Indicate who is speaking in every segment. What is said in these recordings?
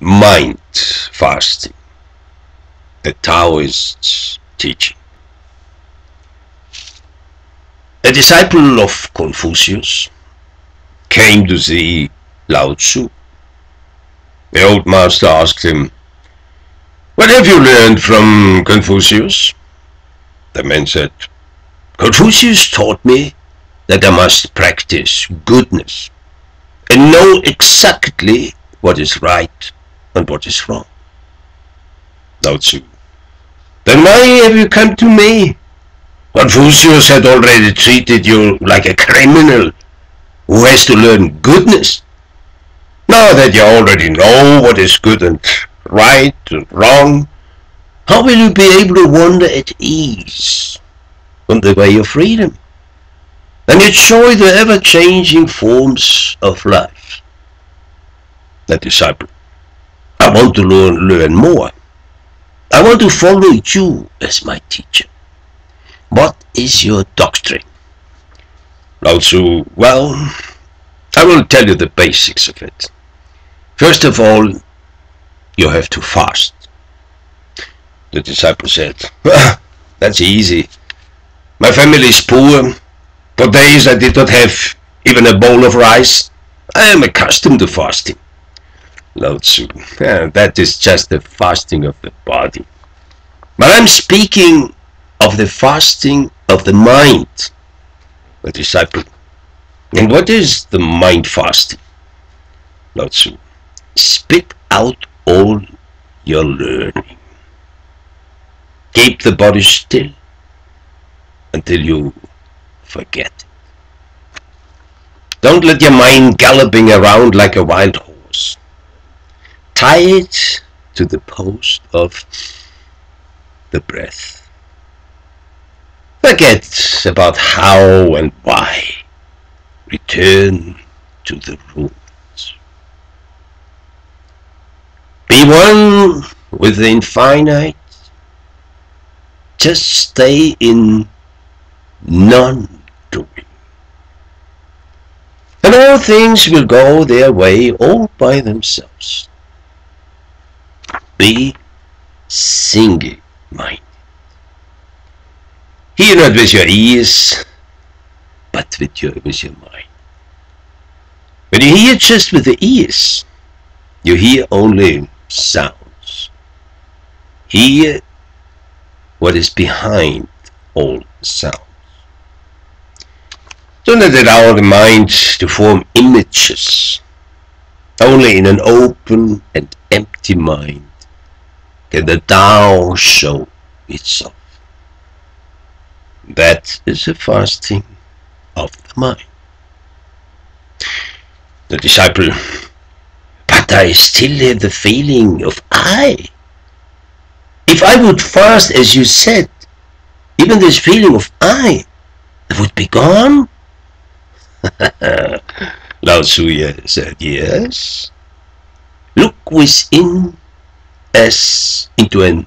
Speaker 1: mind fasting, the Taoist teaching. A disciple of Confucius came to see Lao Tzu. The old master asked him, "What have you learned from Confucius?" The man said, "Confucius taught me that I must practice goodness and know exactly what is right and what is wrong." Lao Tzu: "Then why have you come to me? Confucius had already treated you like a criminal who has to learn goodness. Now that you already know what is good and right and wrong, how will you be able to wander at ease on the way of freedom and enjoy the ever-changing forms of life?" The disciple: "I want to learn more. I want to follow you as my teacher. What is your doctrine?" Lao Tzu: "Well, I will tell you the basics of it. First of all, you have to fast." The disciple said, "Well, that's easy. My family is poor. For days I did not have even a bowl of rice. I am accustomed to fasting." Lao Tzu: "That is just the fasting of the body. But I'm speaking of the fasting of the mind." The disciple: "And what is the mind fasting?" Lao Tzu: "Spit out all your learning. Keep the body still until you forget it. Don't let your mind galloping around like a wild horse. Tie it to the post of the breath. Forget about how and why. Return to the roots. Be one with the infinite. Just stay in non-doing. And all things will go their way all by themselves. Be single-minded. Hear not with your ears, but with your mind. When you hear just with the ears, you hear only sounds. Hear what is behind all sounds. Do not allow the mind to form images. Only in an open and empty mind can the Tao show itself. That is the fasting of the mind." The disciple: "But I still have the feeling of I. If I would fast as you said, even this feeling of I would be gone?" Lao Tzu said, "Yes. Look within as into an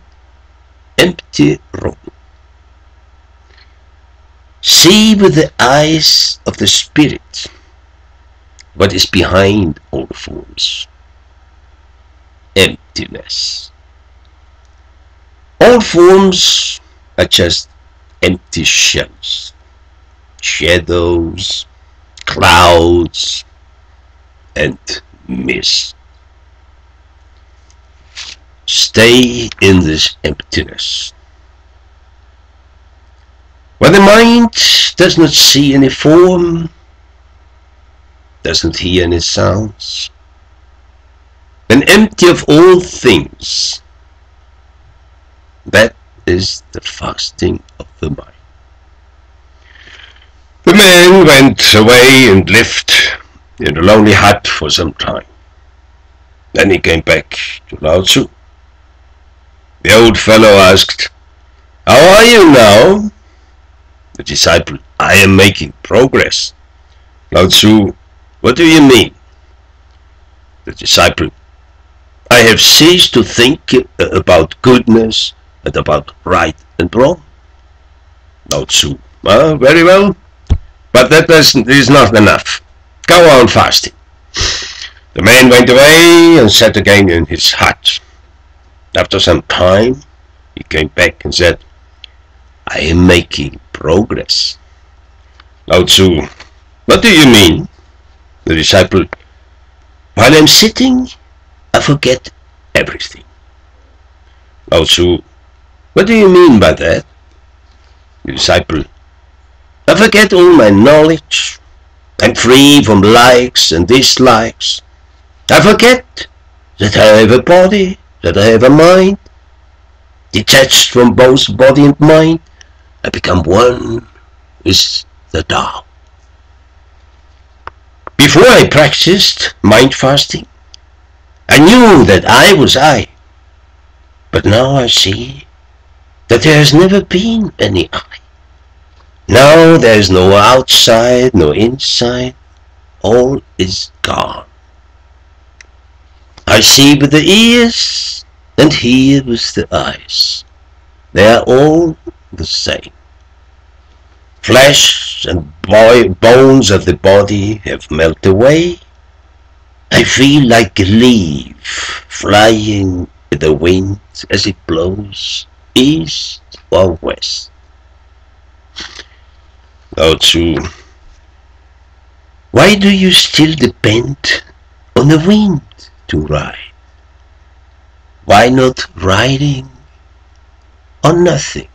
Speaker 1: empty room. See with the eyes of the spirit what is behind all forms. Emptiness. All forms are just empty shells, shadows, clouds, and mist. Stay in this emptiness. When the mind does not see any form, doesn't hear any sounds, and empty of all things, that is the fasting of the mind." The man went away and lived in a lonely hut for some time. Then he came back to Lao Tzu. The old fellow asked, "How are you now?" The disciple: "I am making progress." Lao Tzu: "What do you mean?" The disciple: "I have ceased to think about goodness and about right and wrong." Lao Tzu: "Very well, but that is not enough. Go on fasting." The man went away and sat again in his hut. After some time, he came back and said, I am making progress. Lao Tzu, what do you mean? The disciple, while I'm sitting, I forget everything. Lao Tzu, what do you mean by that? The disciple, I forget all my knowledge. I'm free from likes and dislikes. I forget that I have a body, that I have a mind. Detached from both body and mind, I become one with the Tao. Before I practiced mind fasting, I knew that I was I. But now I see that there has never been any I. Now there is no outside, no inside. All is gone. I see with the ears and hear with the eyes. They are all the same. Flesh and bones of the body have melted away. I feel like a leaf flying with the wind as it blows east or west. Lao Tzu, why do you still depend on the wind to ride? Why not riding on nothing?